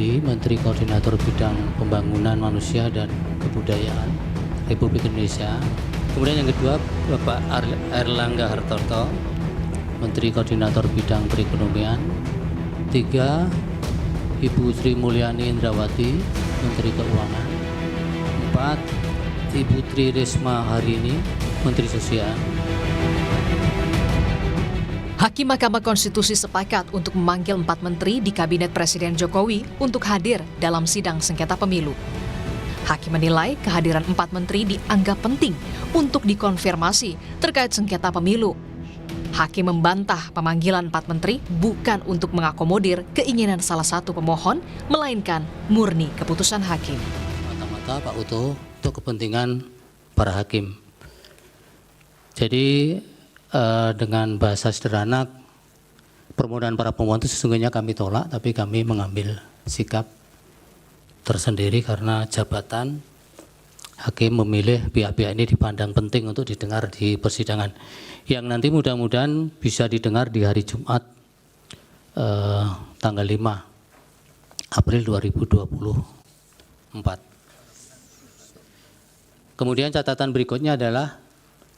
Mulyadi, Menteri Koordinator Bidang Pembangunan Manusia dan Kebudayaan Republik Indonesia. Kemudian yang kedua, Bapak Airlangga Hartarto, Menteri Koordinator Bidang Perekonomian. 3, Ibu Sri Mulyani Indrawati, Menteri Keuangan. 4, Ibu Tri Risma Harini, Menteri Sosial. Hakim Mahkamah Konstitusi sepakat untuk memanggil 4 menteri di Kabinet Presiden Jokowi untuk hadir dalam sidang sengketa pemilu. Hakim menilai kehadiran 4 menteri dianggap penting untuk dikonfirmasi terkait sengketa pemilu. Hakim membantah pemanggilan 4 menteri bukan untuk mengakomodir keinginan salah satu pemohon, melainkan murni keputusan hakim. Mata-mata Pak Uto untuk kepentingan para hakim. Jadi dengan bahasa sederhana, permohonan para pemohon itu sesungguhnya kami tolak, tapi kami mengambil sikap tersendiri karena jabatan hakim memilih pihak-pihak ini dipandang penting untuk didengar di persidangan, yang nanti mudah-mudahan bisa didengar di hari Jumat tanggal 5 April 2024. Kemudian catatan berikutnya adalah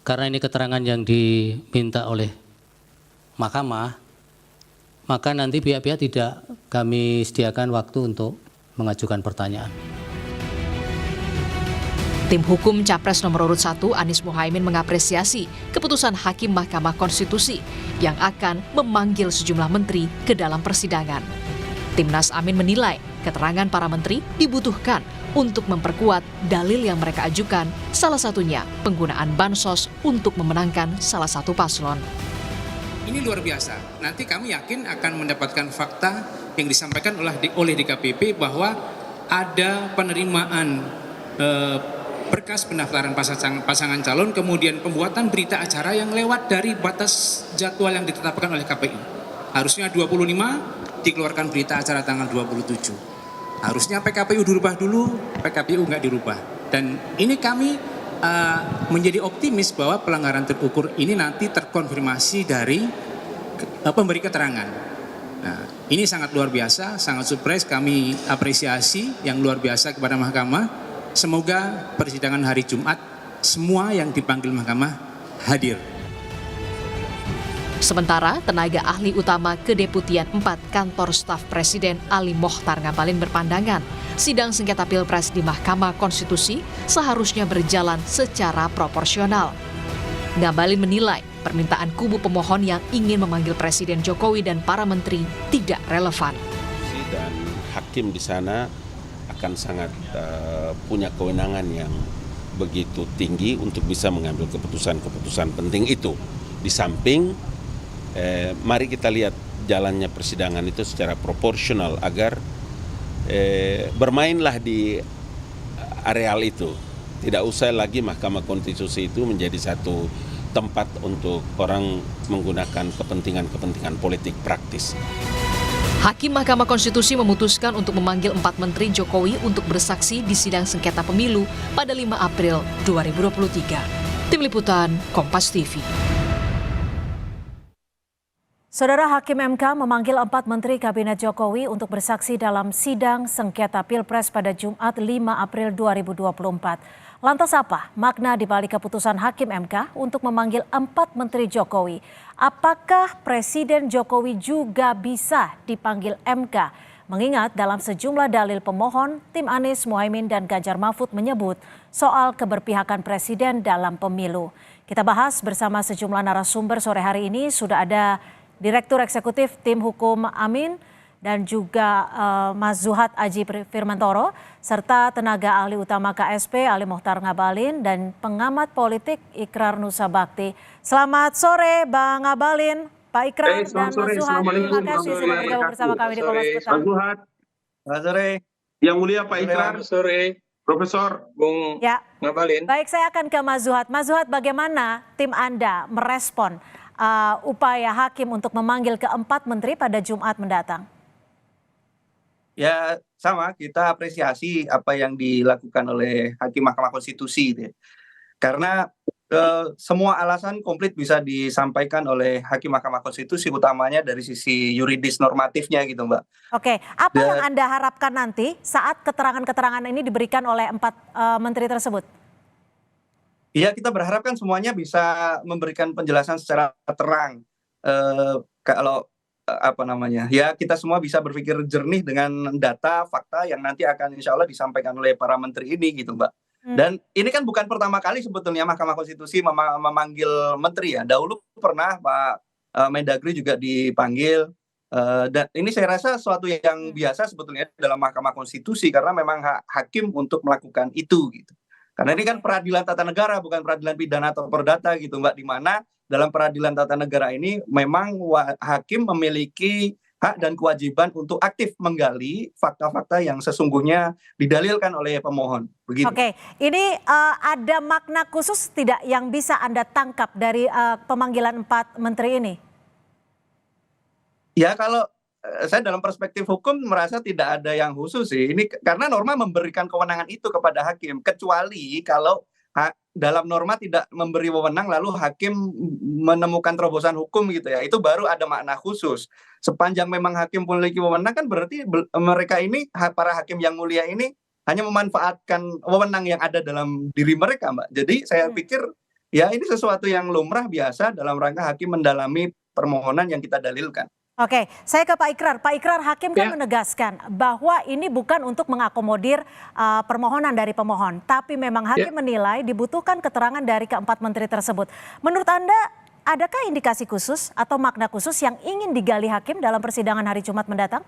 karena ini keterangan yang diminta oleh mahkamah, maka nanti pihak-pihak tidak kami sediakan waktu untuk mengajukan pertanyaan. Tim hukum Capres nomor urut 1 Anies Mohaimin mengapresiasi keputusan Hakim Mahkamah Konstitusi yang akan memanggil sejumlah menteri ke dalam persidangan. Timnas Amin menilai keterangan para menteri dibutuhkan untuk memperkuat dalil yang mereka ajukan, salah satunya penggunaan bansos untuk memenangkan salah satu paslon. Ini luar biasa. Nanti kami yakin akan mendapatkan fakta yang disampaikan oleh DKPP bahwa ada penerimaan berkas pendaftaran pasangan calon, kemudian pembuatan berita acara yang lewat dari batas jadwal yang ditetapkan oleh KPI. Harusnya 25 dikeluarkan berita acara tanggal 27. Harusnya PKPU dirubah dulu, PKPU nggak dirubah. Dan ini kami menjadi optimis bahwa pelanggaran terukur ini nanti terkonfirmasi dari pemberi keterangan. Nah, ini sangat luar biasa, sangat surprise, kami apresiasi yang luar biasa kepada mahkamah. Semoga persidangan hari Jumat semua yang dipanggil mahkamah hadir. Sementara tenaga ahli utama Kedeputian 4 Kantor Staf Presiden Ali Mokhtar Ngabalin berpandangan sidang sengketa Pilpres di Mahkamah Konstitusi seharusnya berjalan secara proporsional. Ngabalin menilai permintaan kubu pemohon yang ingin memanggil Presiden Jokowi dan para menteri tidak relevan. Dan hakim di sana akan sangat punya kewenangan yang begitu tinggi untuk bisa mengambil keputusan-keputusan penting itu. Di samping mari kita lihat jalannya persidangan itu secara proporsional agar bermainlah di areal itu. Tidak usah lagi Mahkamah Konstitusi itu menjadi satu tempat untuk orang menggunakan kepentingan-kepentingan politik praktis. Hakim Mahkamah Konstitusi memutuskan untuk memanggil 4 menteri Jokowi untuk bersaksi di sidang sengketa pemilu pada 5 April 2023. Tim Liputan Kompas TV. Saudara Hakim MK memanggil 4 menteri Kabinet Jokowi untuk bersaksi dalam sidang sengketa Pilpres pada Jumat 5 April 2024. Lantas apa makna dibalik keputusan Hakim MK untuk memanggil 4 menteri Jokowi? Apakah Presiden Jokowi juga bisa dipanggil MK? Mengingat dalam sejumlah dalil pemohon, tim Anies Mohaimin dan Ganjar Mahfud menyebut soal keberpihakan Presiden dalam pemilu. Kita bahas bersama sejumlah narasumber sore hari ini. Sudah ada Direktur Eksekutif Tim Hukum Amin dan juga Mas Zuhad Aji Firmantoro, serta tenaga ahli utama KSP Ali Mokhtar Ngabalin dan pengamat politik Ikrar Nusa Bakti. Selamat sore Bang Ngabalin, Pak Ikrar dan Mas Zuhad. Terima kasih sudah bergabung bersama kami di Kompas Petang. Mas Zuhad. Selamat sore. Yang mulia Pak Ikrar. Sore. Profesor Bung Ngabalin. Baik, saya akan ke Mas Zuhad. Mas Zuhad, bagaimana tim Anda merespon upaya hakim untuk memanggil keempat menteri pada Jumat mendatang? Ya sama, kita apresiasi apa yang dilakukan oleh Hakim Mahkamah Konstitusi. Karena semua alasan komplit bisa disampaikan oleh Hakim Mahkamah Konstitusi, utamanya dari sisi yuridis normatifnya gitu, Mbak. Oke, apa yang Dan Anda harapkan nanti saat keterangan-keterangan ini diberikan oleh 4 menteri tersebut? ya kita berharap kan semuanya bisa memberikan penjelasan secara terang. Kalau apa namanya, ya kita semua bisa berpikir jernih dengan data, fakta yang nanti akan insya Allah disampaikan oleh para menteri ini gitu, Mbak. Dan ini kan bukan pertama kali sebetulnya Mahkamah Konstitusi memanggil menteri ya. Dahulu pernah Pak Mendagri juga dipanggil. Dan ini saya rasa suatu yang biasa sebetulnya dalam Mahkamah Konstitusi karena memang hak hakim untuk melakukan itu gitu. Karena ini kan peradilan tata negara bukan peradilan pidana atau perdata gitu, Mbak, di mana dalam peradilan tata negara ini memang hakim memiliki hak dan kewajiban untuk aktif menggali fakta-fakta yang sesungguhnya didalilkan oleh pemohon. Begitu. Oke, ini ada makna khusus tidak yang bisa Anda tangkap dari pemanggilan 4 menteri ini? Ya kalau saya dalam perspektif hukum merasa tidak ada yang khusus sih. Ini karena norma memberikan kewenangan itu kepada hakim, kecuali kalau dalam norma tidak memberi wewenang lalu hakim menemukan terobosan hukum gitu ya. Itu baru ada makna khusus. Sepanjang memang hakim memiliki wewenang kan berarti mereka ini para hakim yang mulia ini hanya memanfaatkan wewenang yang ada dalam diri mereka, Mbak. Jadi saya pikir ya ini sesuatu yang lumrah biasa dalam rangka hakim mendalami permohonan yang kita dalilkan. Oke, saya ke Pak Ikrar. Pak Ikrar, hakim kan menegaskan bahwa ini bukan untuk mengakomodir permohonan dari pemohon, tapi memang hakim menilai dibutuhkan keterangan dari keempat menteri tersebut. Menurut Anda, adakah indikasi khusus atau makna khusus yang ingin digali hakim dalam persidangan hari Jumat mendatang?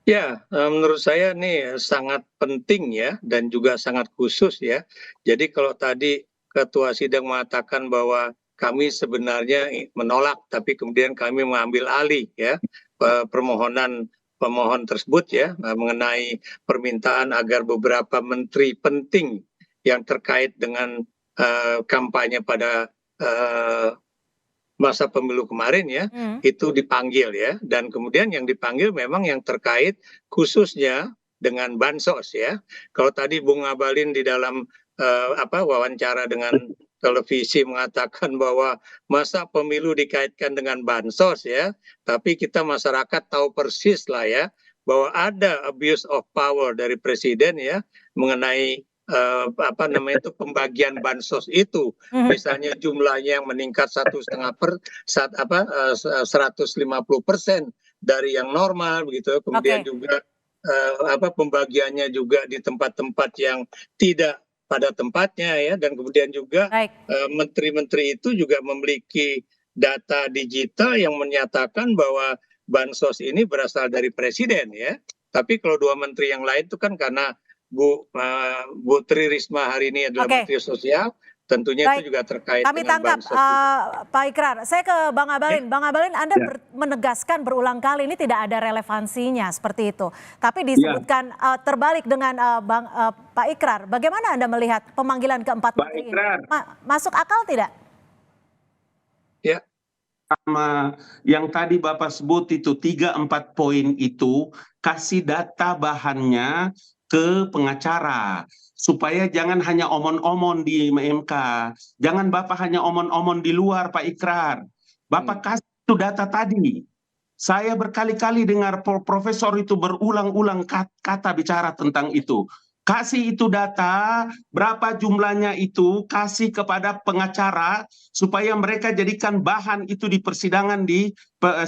Ya, menurut saya ini sangat penting ya, dan juga sangat khusus ya. Jadi kalau tadi Ketua Sidang mengatakan bahwa kami sebenarnya menolak, tapi kemudian kami mengambil alih ya permohonan pemohon tersebut ya mengenai permintaan agar beberapa menteri penting yang terkait dengan kampanye pada masa pemilu kemarin ya itu dipanggil ya, dan kemudian yang dipanggil memang yang terkait khususnya dengan bansos ya. Kalau tadi Bung Ngabalin di dalam wawancara dengan televisi mengatakan bahwa masa pemilu dikaitkan dengan bansos ya, tapi kita masyarakat tahu persis lah ya bahwa ada abuse of power dari presiden ya mengenai pembagian bansos itu, misalnya jumlahnya yang meningkat 150% dari yang normal begitu, kemudian juga pembagiannya juga di tempat-tempat yang tidak pada tempatnya ya, dan kemudian juga menteri-menteri itu juga memiliki data digital yang menyatakan bahwa bansos ini berasal dari presiden ya. Tapi kalau 2 menteri yang lain itu kan karena Bu Tri Risma hari ini adalah Menteri Sosial, tentunya itu juga terkait kami dengan tangkap bansos. Pak Ikrar. Saya ke Bang Abalin. Bang Abalin, Anda menegaskan berulang kali ini tidak ada relevansinya seperti itu. Tapi disebutkan terbalik dengan Pak Ikrar. Bagaimana Anda melihat pemanggilan keempat menteri ini? Masuk akal tidak? Ya. Sama yang tadi Bapak sebut itu 3-4 poin itu, kasih data bahannya ke pengacara supaya jangan hanya omon-omon di MK, jangan Bapak hanya omon-omon di luar, Pak Ikrar. Bapak kasih itu data tadi. Saya berkali-kali dengar profesor itu berulang-ulang kata bicara tentang itu. Kasih itu data, berapa jumlahnya itu, kasih kepada pengacara supaya mereka jadikan bahan itu di persidangan di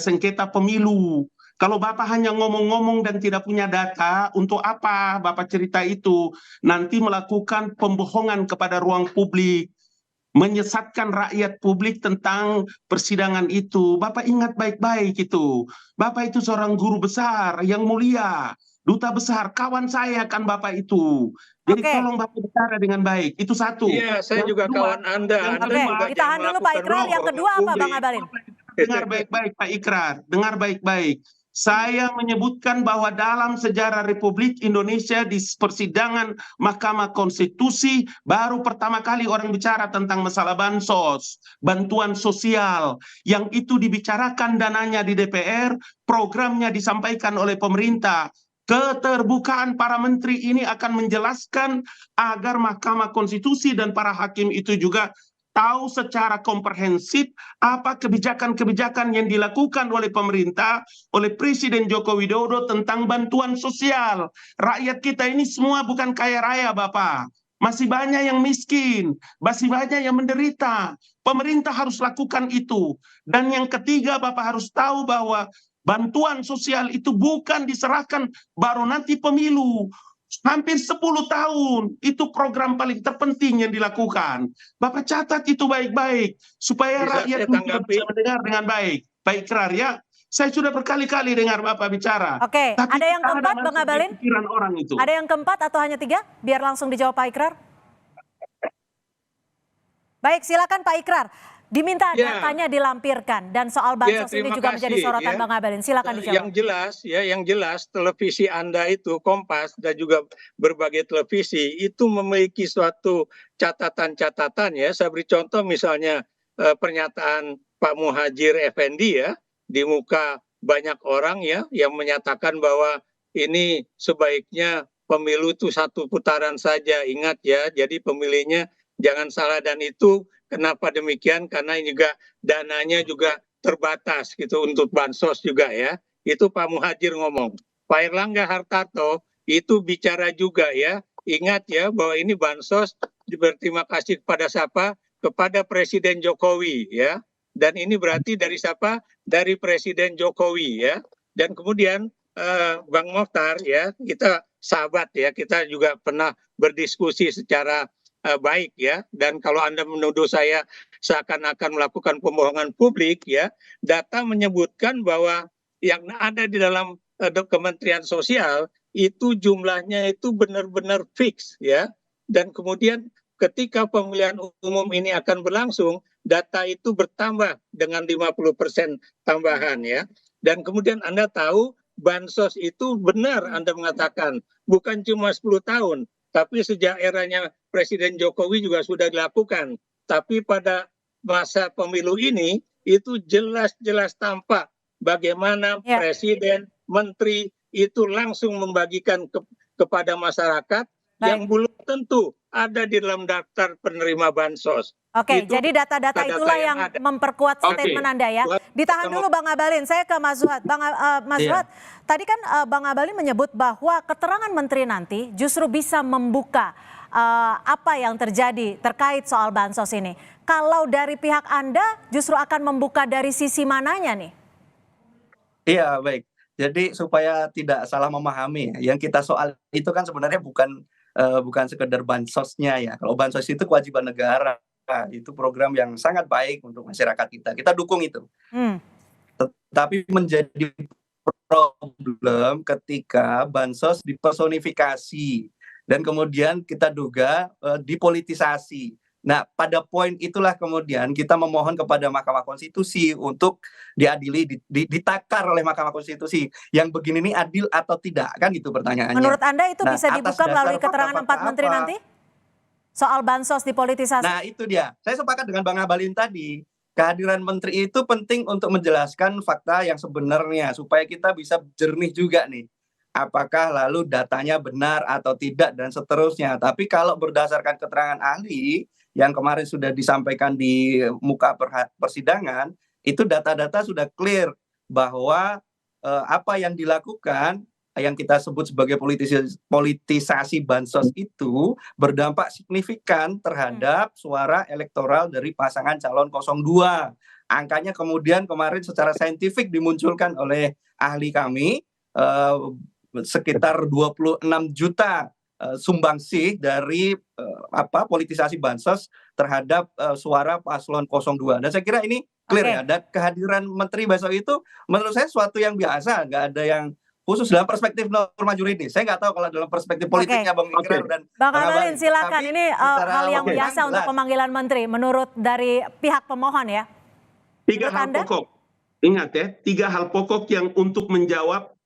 sengketa pemilu. Kalau Bapak hanya ngomong-ngomong dan tidak punya data, untuk apa Bapak cerita itu? Nanti melakukan pembohongan kepada ruang publik, menyesatkan rakyat publik tentang persidangan itu. Bapak ingat baik-baik itu. Bapak itu seorang guru besar yang mulia, duta besar, kawan saya kan Bapak itu. Jadi tolong Bapak bicara dengan baik. Itu satu. Iya, saya yang juga kedua, kawan Anda. Ditahan dulu Pak Ikrar. Yang kedua apa Bang Abalin? Dengar baik-baik Pak Ikrar. Dengar baik-baik. Saya menyebutkan bahwa dalam sejarah Republik Indonesia di persidangan Mahkamah Konstitusi baru pertama kali orang bicara tentang masalah bansos, bantuan sosial, yang itu dibicarakan dananya di DPR, programnya disampaikan oleh pemerintah. Keterbukaan para menteri ini akan menjelaskan agar Mahkamah Konstitusi dan para hakim itu juga tahu secara komprehensif apa kebijakan-kebijakan yang dilakukan oleh pemerintah, oleh Presiden Joko Widodo tentang bantuan sosial. Rakyat kita ini semua bukan kaya raya, Bapak. Masih banyak yang miskin, masih banyak yang menderita. Pemerintah harus lakukan itu. Dan yang ketiga, Bapak harus tahu bahwa bantuan sosial itu bukan diserahkan baru nanti pemilu. Hampir 10 tahun, itu program paling terpenting yang dilakukan. Bapak catat itu baik-baik, supaya rakyat bisa mendengar dengan baik. Baik, Ikrar ya. Saya sudah berkali-kali dengar Bapak bicara. Oke, ada yang keempat, Bang Abalin? Orang itu. Ada yang keempat atau hanya 3? Biar langsung dijawab Pak Ikrar. Baik, silakan Pak Ikrar. Diminta datanya dilampirkan dan soal bansos ini juga menjadi sorotan Bang Abalin. Silakan dijawab. Yang jelas televisi Anda itu Kompas dan juga berbagai televisi itu memiliki suatu catatan-catatan ya. Saya beri contoh misalnya pernyataan Pak Muhadjir Effendi ya di muka banyak orang ya yang menyatakan bahwa ini sebaiknya pemilu itu 1 putaran saja. Ingat ya, jadi pemilihnya jangan salah, dan itu kenapa demikian? Karena ini juga dananya juga terbatas gitu untuk bansos juga ya. Itu Pak Muhadjir ngomong. Pak Airlangga Hartarto itu bicara juga ya. Ingat ya bahwa ini bansos berterima kasih kepada siapa? Kepada Presiden Jokowi ya. Dan ini berarti dari siapa? Dari Presiden Jokowi ya. Dan kemudian Bang Mokhtar ya, kita sahabat ya, kita juga pernah berdiskusi secara baik ya, dan kalau Anda menuduh saya seakan-akan melakukan pembohongan publik ya, data menyebutkan bahwa yang ada di dalam Kementerian Sosial itu jumlahnya itu benar-benar fix ya, dan kemudian ketika pemilihan umum ini akan berlangsung, data itu bertambah dengan 50% tambahan ya, dan kemudian Anda tahu bansos itu benar Anda mengatakan bukan cuma 10 tahun, tapi sejak eranya Presiden Jokowi juga sudah dilakukan. Tapi pada masa pemilu ini itu jelas-jelas tampak bagaimana Presiden, Menteri itu langsung membagikan kepada masyarakat yang belum tentu ada di dalam daftar penerima bansos. Oke, jadi data-data itulah yang memperkuat statement Anda ya. Ditahan dulu Bang Abalin, saya ke Mas Zuhad. Mas Zuhad, tadi kan Bang Abalin menyebut bahwa keterangan menteri nanti justru bisa membuka apa yang terjadi terkait soal bansos ini. Kalau dari pihak Anda justru akan membuka dari sisi mananya nih? Iya, baik. Jadi supaya tidak salah memahami, yang kita soal itu kan sebenarnya bukan sekedar bansosnya ya. Kalau bansos itu kewajiban negara. Itu program yang sangat baik untuk masyarakat kita. Kita dukung itu. Tetapi menjadi problem ketika bansos dipersonifikasi dan kemudian kita duga dipolitisasi. Nah, pada poin itulah kemudian kita memohon kepada Mahkamah Konstitusi untuk diadili, ditakar oleh Mahkamah Konstitusi. Yang begini ini adil atau tidak, kan gitu pertanyaannya. Menurut Anda itu bisa dibuka melalui keterangan 4 menteri nanti? Soal bansos dipolitisasi? Nah itu dia, saya sepakat dengan Bang Abalin tadi. Kehadiran menteri itu penting untuk menjelaskan fakta yang sebenarnya, supaya kita bisa jernih juga nih. Apakah lalu datanya benar atau tidak dan seterusnya. Tapi kalau berdasarkan keterangan ahli yang kemarin sudah disampaikan di muka persidangan, itu data-data sudah clear bahwa apa yang dilakukan, yang kita sebut sebagai politisasi bansos itu berdampak signifikan terhadap suara elektoral dari pasangan calon 02. Angkanya kemudian kemarin secara saintifik dimunculkan oleh ahli kami, sekitar 26 juta sumbangsih dari politisasi bansos terhadap suara paslon 02. Dan saya kira ini clear ya, dan kehadiran menteri besok itu menurut saya suatu yang biasa, nggak ada yang khusus dalam perspektif norma juridis. Saya nggak tahu kalau dalam perspektif politiknya Bang Ikrar dan Bang Abalin, silakan. Ini hal yang biasa untuk pemanggilan menteri menurut dari pihak pemohon ya. 3 hal pokok. Ingat ya, 3 hal pokok yang untuk menjawab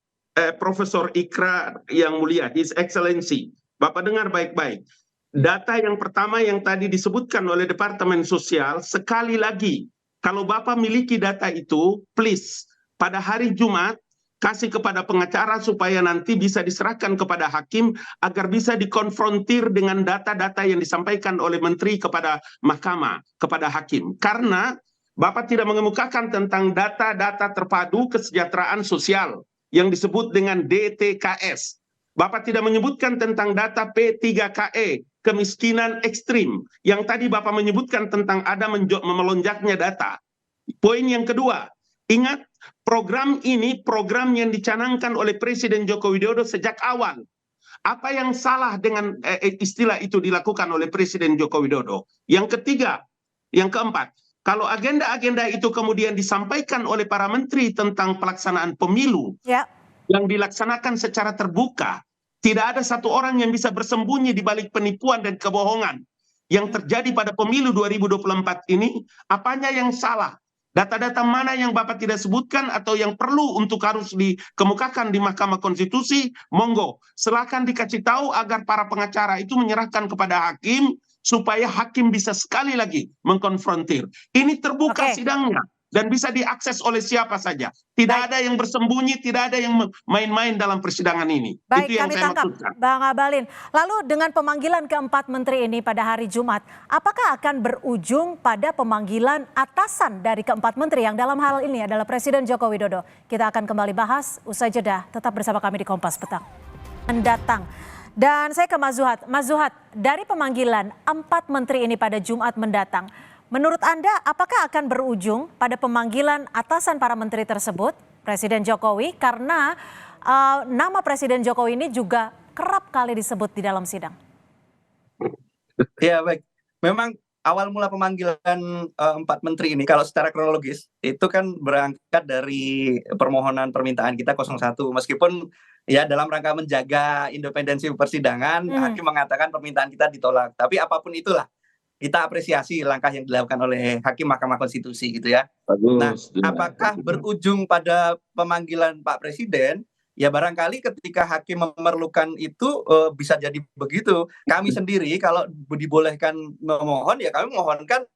Profesor Ikrar yang mulia, His Excellency. Bapak dengar baik-baik. Data yang pertama yang tadi disebutkan oleh Departemen Sosial, sekali lagi, kalau Bapak miliki data itu, please, pada hari Jumat, kasih kepada pengacara supaya nanti bisa diserahkan kepada hakim agar bisa dikonfrontir dengan data-data yang disampaikan oleh menteri kepada mahkamah, kepada hakim. Karena Bapak tidak mengemukakan tentang data-data terpadu kesejahteraan sosial yang disebut dengan DTKS. Bapak tidak menyebutkan tentang data P3KE, kemiskinan ekstrim, yang tadi Bapak menyebutkan tentang ada melonjaknya data. Poin yang kedua, ingat program ini program yang dicanangkan oleh Presiden Joko Widodo sejak awal. Apa yang salah dengan istilah itu dilakukan oleh Presiden Joko Widodo? Yang ketiga, yang keempat, kalau agenda-agenda itu kemudian disampaikan oleh para menteri tentang pelaksanaan pemilu yang dilaksanakan secara terbuka, tidak ada satu orang yang bisa bersembunyi di balik penipuan dan kebohongan yang terjadi pada pemilu 2024 ini. Apanya yang salah? Data-data mana yang Bapak tidak sebutkan atau yang perlu untuk harus dikemukakan di Mahkamah Konstitusi? Monggo, silakan dikasih tahu agar para pengacara itu menyerahkan kepada hakim supaya hakim bisa sekali lagi mengkonfrontir. Ini terbuka sidangnya dan bisa diakses oleh siapa saja. Tidak ada yang bersembunyi, tidak ada yang main-main dalam persidangan ini. Baik, itu yang kami saya tangkap, maksudkan. Bang Abalin. Lalu dengan pemanggilan keempat menteri ini pada hari Jumat, apakah akan berujung pada pemanggilan atasan dari keempat menteri yang dalam hal ini adalah Presiden Joko Widodo? Kita akan kembali bahas usai jeda. Tetap bersama kami di Kompas Petang mendatang. Dan saya ke Mas Zuhad. Mas Zuhad, dari pemanggilan 4 menteri ini pada Jumat mendatang, menurut Anda apakah akan berujung pada pemanggilan atasan para menteri tersebut, Presiden Jokowi, karena nama Presiden Jokowi ini juga kerap kali disebut di dalam sidang? Ya baik, memang awal mula pemanggilan 4 menteri ini kalau secara kronologis itu kan berangkat dari permohonan permintaan kita 01, meskipun ya dalam rangka menjaga independensi persidangan, hakim mengatakan permintaan kita ditolak. Tapi apapun itulah, kita apresiasi langkah yang dilakukan oleh hakim Mahkamah Konstitusi gitu ya. Bagus. Nah, apakah berujung pada pemanggilan Pak Presiden? Ya barangkali ketika hakim memerlukan itu bisa jadi begitu. Kami sendiri kalau dibolehkan memohon, ya kami mohonkan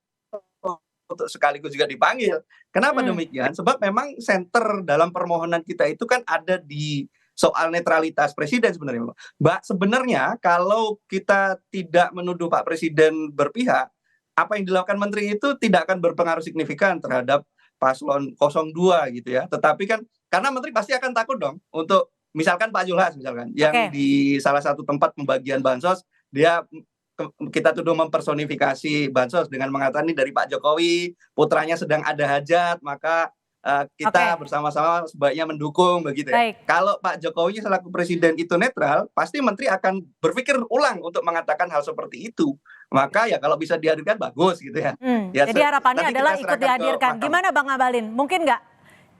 untuk sekaligus juga dipanggil. Kenapa demikian? Sebab memang center dalam permohonan kita itu kan ada di soal netralitas presiden sebenarnya. Mbak, sebenarnya kalau kita tidak menuduh Pak Presiden berpihak, apa yang dilakukan menteri itu tidak akan berpengaruh signifikan terhadap paslon 02 gitu ya. Tetapi kan karena menteri pasti akan takut dong untuk misalkan Pak Julhas misalkan yang di salah satu tempat pembagian bansos dia kita tuduh mempersonifikasi bansos dengan mengatakan ini dari Pak Jokowi, putranya sedang ada hajat, maka kita bersama-sama sebaiknya mendukung begitu ya. Kalau Pak Jokowi selaku presiden itu netral, pasti menteri akan berpikir ulang untuk mengatakan hal seperti itu. Maka ya kalau bisa dihadirkan bagus gitu ya. Jadi harapannya adalah ikut dihadirkan. Gimana Bang Abalin? Mungkin nggak?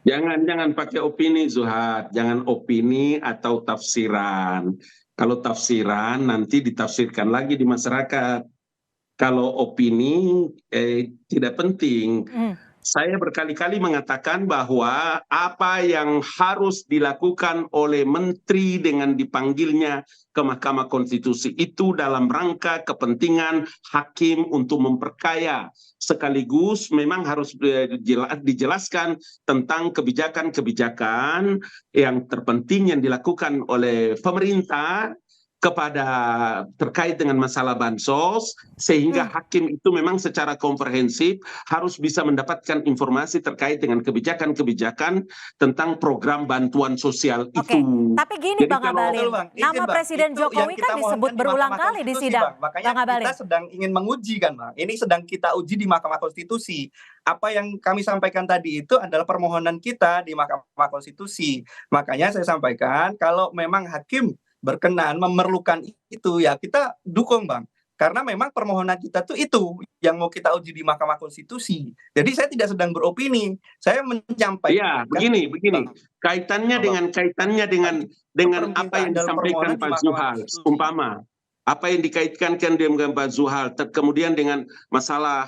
Jangan pakai opini Zuhad, jangan opini atau tafsiran. Kalau tafsiran nanti ditafsirkan lagi di masyarakat. Kalau opini tidak penting. Saya berkali-kali mengatakan bahwa apa yang harus dilakukan oleh menteri dengan dipanggilnya ke Mahkamah Konstitusi itu dalam rangka kepentingan hakim untuk memperkaya. Sekaligus memang harus dijelaskan tentang kebijakan-kebijakan yang terpenting yang dilakukan oleh pemerintah kepada terkait dengan masalah bansos, sehingga hakim itu memang secara komprehensif harus bisa mendapatkan informasi terkait dengan kebijakan-kebijakan tentang program bantuan sosial itu. Tapi gini Bang Abalin, nama Presiden Jokowi kan disebut berulang kali di sidang. Makanya kita sedang ingin menguji kan Bang, ini sedang kita uji di Mahkamah Konstitusi. Apa yang kami sampaikan tadi itu adalah permohonan kita di Mahkamah Konstitusi. Makanya saya sampaikan kalau memang hakim berkenan memerlukan itu ya kita dukung Bang, karena memang permohonan kita tuh itu yang mau kita uji di Mahkamah Konstitusi. Jadi saya tidak sedang beropini, saya menyampaikan. Ya begini kaitannya dengan apa yang disampaikan Pak Zuhal, umpama apa yang dikaitkan dengan Pak Zuhal, kemudian dengan masalah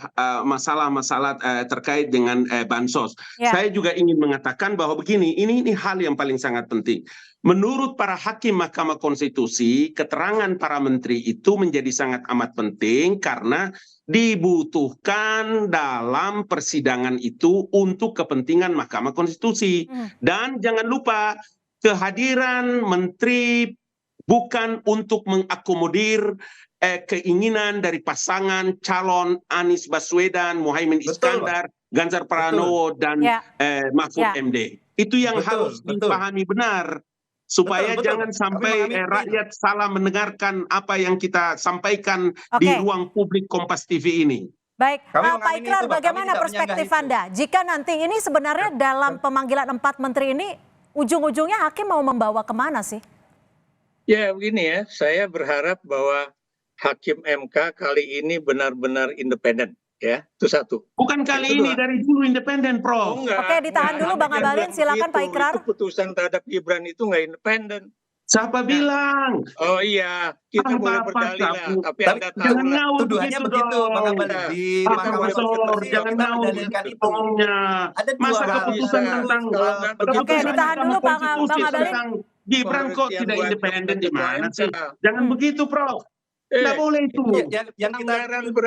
terkait dengan bansos. Saya juga ingin mengatakan bahwa begini, ini hal yang paling sangat penting. Menurut para hakim Mahkamah Konstitusi, keterangan para menteri itu menjadi sangat amat penting karena dibutuhkan dalam persidangan itu untuk kepentingan Mahkamah Konstitusi. Dan jangan lupa kehadiran menteri bukan untuk mengakomodir keinginan dari pasangan calon Anies Baswedan, Muhaimin Iskandar, Ganjar Pranowo, dan Mahfud MD. Itu yang harus dipahami benar, supaya jangan sampai rakyat salah mendengarkan apa yang kita sampaikan di ruang publik Kompas TV ini. Baik, Pak Ikrar, bagaimana perspektif Anda? Jika nanti ini sebenarnya dalam pemanggilan 4 menteri ini, ujung-ujungnya hakim mau membawa kemana sih? Ya begini ya, saya berharap bahwa Hakim MK kali ini benar-benar independen. Ya, itu satu. Bukan kali ini, dari dulu independen, Prof. Oke, ditahan dulu Bang Abalin, silakan Pak Ikrar. Keputusan terhadap Gibran itu nggak independen. Siapa bilang? Oh iya, kita boleh berdalih lah. Tapi Anda tahu jangan lah. ngawur Tuduhannya begitu, Bang Abalin. Di Mahkamah Konstitusi jangan ngawur bohongnya. Masa keputusan tentang Oke, ditahan dulu Bang Abalin. Gibran kok tidak independen di mana sih? Jangan begitu, Prof. Tidak boleh itu. Yang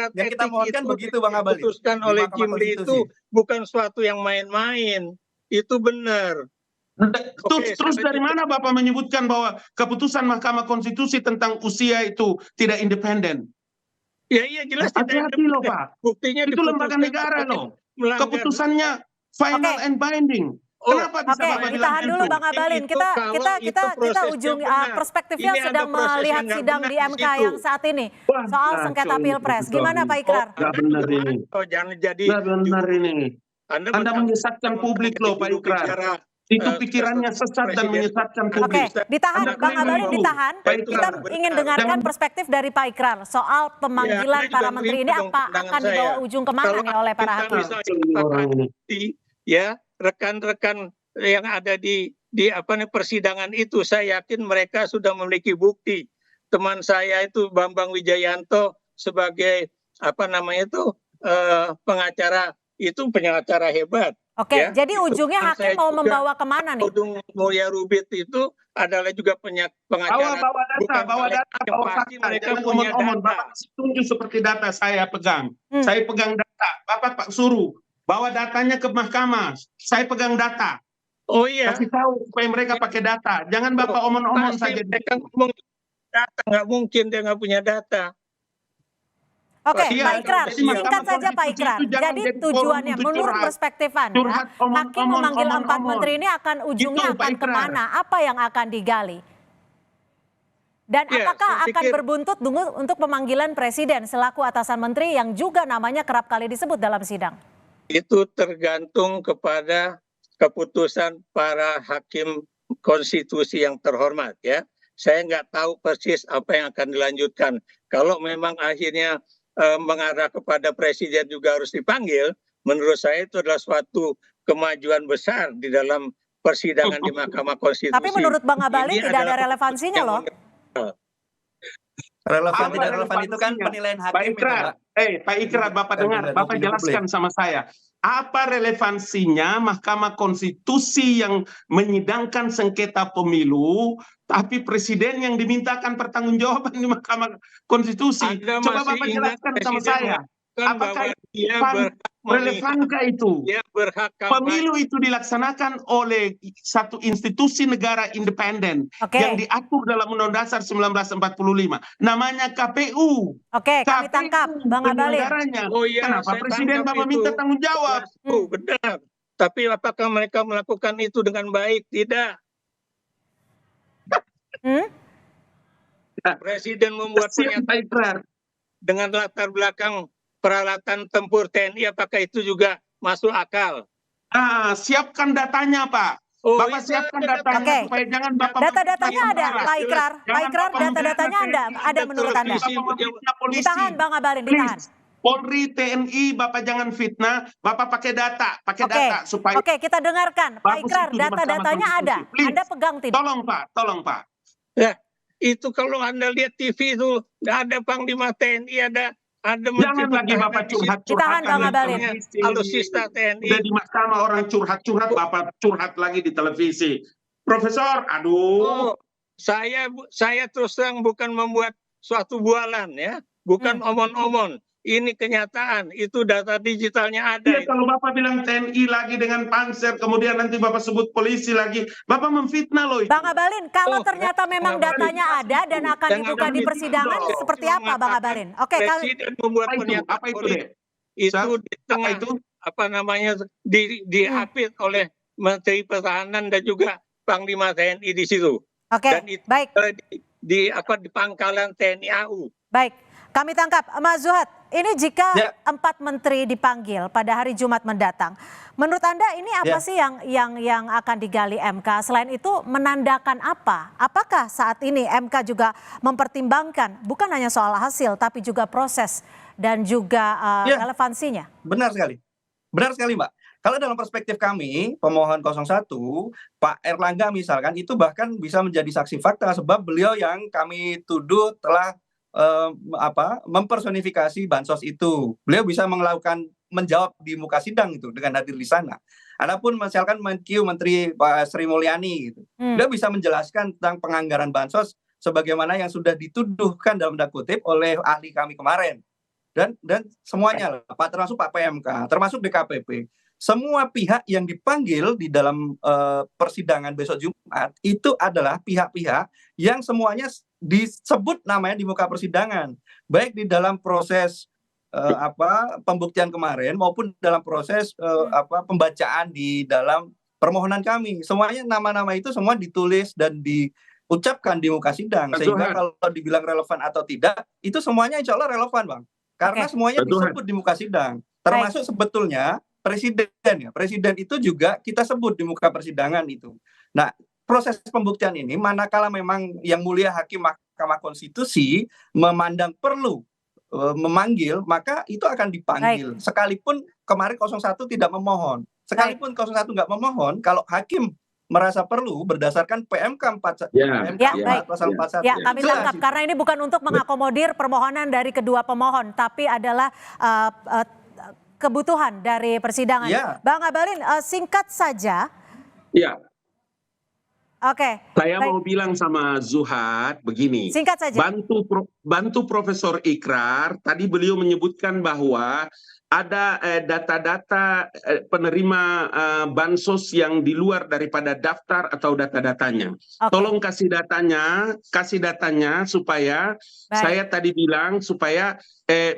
kita mohonkan begitu, Bang Abalin. Diputuskan oleh Kimli itu bukan suatu yang main-main. Itu benar. Terus dari mana Bapak menyebutkan bahwa keputusan Mahkamah Konstitusi tentang usia itu tidak independen? Ya iya jelas tidak hati-hati loh Pak. Buktinya itu lembaga negara loh. Keputusannya final and binding. Kenapa bisa Bapak bilang ditahan dulu Bang Abalin. Kita ujung perspektifnya sedang melihat sidang di MK yang saat ini soal sengketa Pilpres. Gimana Pak Ikrar? Nggak benar ini. Jangan jadi. Nggak benar ini. Anda menyesatkan publik loh Pak Ikrar. Itu pikirannya sesat dan menyesatkan publik. Oke, ditahan Bang Abalin, ditahan. Kita ingin dengarkan perspektif dari Pak Ikrar soal pemanggilan para menteri ini apa akan dibawa ujung kemana nih oleh para hakim? Ya, rekan-rekan yang ada di persidangan itu, saya yakin mereka sudah memiliki bukti. Teman saya itu Bambang Wijayanto sebagai pengacara itu pengacara hebat. Oke, ya, jadi ujungnya hakim mau membawa kemana nih? Mulya Rubit itu adalah juga pengacara. Bawa data, mereka punya data. Bapak tunjuk seperti data saya pegang. Saya pegang data. Bapak suruh bawa datanya ke mahkamah. Saya pegang data. Oh iya. Kasih tahu supaya mereka pakai data. Jangan Bapak omong-omong saja. Mereka ngomong data, nggak mungkin dia nggak punya data. Oke, Pak Ikrar, singkat saja Pak Ikrar. Jadi tujuannya, menurut perspektif Anda, hakim memanggil 4 menteri ini akan ujungnya akan kemana? Apa yang akan digali? Dan apakah akan berbuntut untuk pemanggilan presiden selaku atasan menteri yang juga namanya kerap kali disebut dalam sidang? Itu tergantung kepada keputusan para hakim konstitusi yang terhormat ya. Saya nggak tahu persis apa yang akan dilanjutkan. Kalau memang akhirnya mengarah kepada presiden juga harus dipanggil, menurut saya itu adalah suatu kemajuan besar di dalam persidangan di Mahkamah Konstitusi. Tapi menurut Bang Abalin tidak ada relevansinya loh. Relevan tidak relevan itu kan penilaian hakim. Pak Ikrar, Pak Ikrar, Bapak dengar, Bapak jelaskan sama saya. Apa relevansinya Mahkamah Konstitusi yang menyidangkan sengketa pemilu, tapi presiden yang dimintakan pertanggungjawaban di Mahkamah Konstitusi? Coba Bapak jelaskan sama saya. Apakah relevankah itu? Pemilu itu dilaksanakan oleh satu institusi negara independen yang diatur dalam Undang-Undang Dasar 1945. Namanya KPU. Oke, kami tangkap Bang Abalin. Oh iya, kenapa presiden Bapak minta tanggung jawab? Benar. Tapi apakah mereka melakukan itu dengan baik? Tidak. Presiden membuat pernyataan dengan latar belakang peralatan tempur TNI, apakah itu juga masuk akal? Siapkan datanya, Pak. Bapak siapkan datanya supaya jangan Bapak. Data-datanya ada, Pak Ikrar. Pak Ikrar, data-datanya ada menurut Anda. Ditahan, Bang Abalin, ditahan. Polri, TNI, Bapak jangan fitnah, Bapak pakai data, data supaya. Oke, kita dengarkan. Pak Ikrar, data-datanya ada. Anda pegang tidak? Tolong Pak. Ya, itu kalau Anda lihat TV itu ada Panglima TNI, ada jangan lagi Bapak curhat-curhat. Ditahan Bang Abalin. Alutsista TNI. Udah di mahkamah orang curhat-curhat, Bapak curhat lagi di televisi. Profesor, aduh. Saya terus terang bukan membuat suatu bualan ya, bukan omon-omon. ini kenyataan, itu data digitalnya ada. Iya, kalau Bapak bilang TNI lagi dengan Panser, kemudian nanti Bapak sebut polisi lagi, Bapak memfitnah loh itu. Bang Abalin, kalau ternyata memang datanya ada dan akan dibuka di persidangan, seperti apa Bang Abalin? Oke, Presiden membuat pernyataan apa itu deh? itu di tengah dihapit oleh Menteri Pertahanan dan juga Panglima TNI di situ. Oke, dan itu, baik. Di pangkalan TNI AU. Baik, kami tangkap. Mas Zuhad, ini jika 4 menteri dipanggil pada hari Jumat mendatang, menurut Anda ini apa sih yang akan digali MK? Selain itu menandakan apa? Apakah saat ini MK juga mempertimbangkan bukan hanya soal hasil tapi juga proses dan juga relevansinya? Benar sekali. Benar sekali, Mbak. Kalau dalam perspektif kami, pemohon 01, Pak Erlangga misalkan, itu bahkan bisa menjadi saksi fakta sebab beliau yang kami tuduh telah mempersonifikasi bansos itu. Beliau bisa menjawab di muka sidang itu dengan hadir di sana. Adapun misalkan Menteri Pak Sri Mulyani gitu. Beliau bisa menjelaskan tentang penganggaran bansos sebagaimana yang sudah dituduhkan dalam tanda kutip oleh ahli kami kemarin. Dan semuanya lah, termasuk Pak PMK, termasuk DKPP. Semua pihak yang dipanggil di dalam persidangan besok Jumat itu adalah pihak-pihak yang semuanya disebut namanya di muka persidangan, baik di dalam proses pembuktian kemarin maupun dalam proses pembacaan di dalam permohonan kami. Semuanya nama-nama itu semua ditulis dan diucapkan di muka sidang, sehingga kalau dibilang relevan atau tidak, itu semuanya insya Allah relevan, Bang. Karena semuanya disebut di muka sidang, termasuk sebetulnya Presiden itu juga kita sebut di muka persidangan itu. Nah, proses pembuktian ini manakala memang yang mulia hakim Mahkamah Konstitusi memandang perlu memanggil, maka itu akan dipanggil. Sekalipun kemarin 01 tidak memohon. Sekalipun 01 nggak memohon, kalau hakim merasa perlu berdasarkan PMK 4 pasal 41. Ya, kami tangkap karena ini bukan untuk mengakomodir permohonan dari kedua pemohon, tapi adalah kebutuhan dari persidangan. Bang Abalin, singkat saja. Iya. Oke. Saya mau bilang sama Zuhad begini. Singkat saja. Bantu Profesor Ikrar, tadi beliau menyebutkan bahwa ada data-data penerima bansos yang di luar daripada daftar atau data-datanya. Tolong kasih datanya supaya saya tadi bilang supaya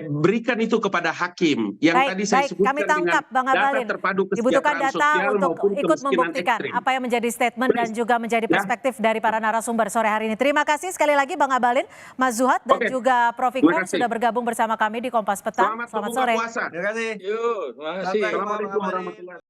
berikan itu kepada hakim yang tadi saya sebutkan. Kami tangkap, Bang Abalin. Dibutuhkan data untuk ikut membuktikan apa yang menjadi statement dan juga menjadi perspektif dari para narasumber sore hari ini. Terima kasih sekali lagi Bang Abalin, Mas Zuhad dan juga Prof. Ikrar sudah bergabung bersama kami di Kompas Petang. Selamat sore. Terima kasih. Terima kasih. Assalamualaikum warahmatullahi wabarakatuh.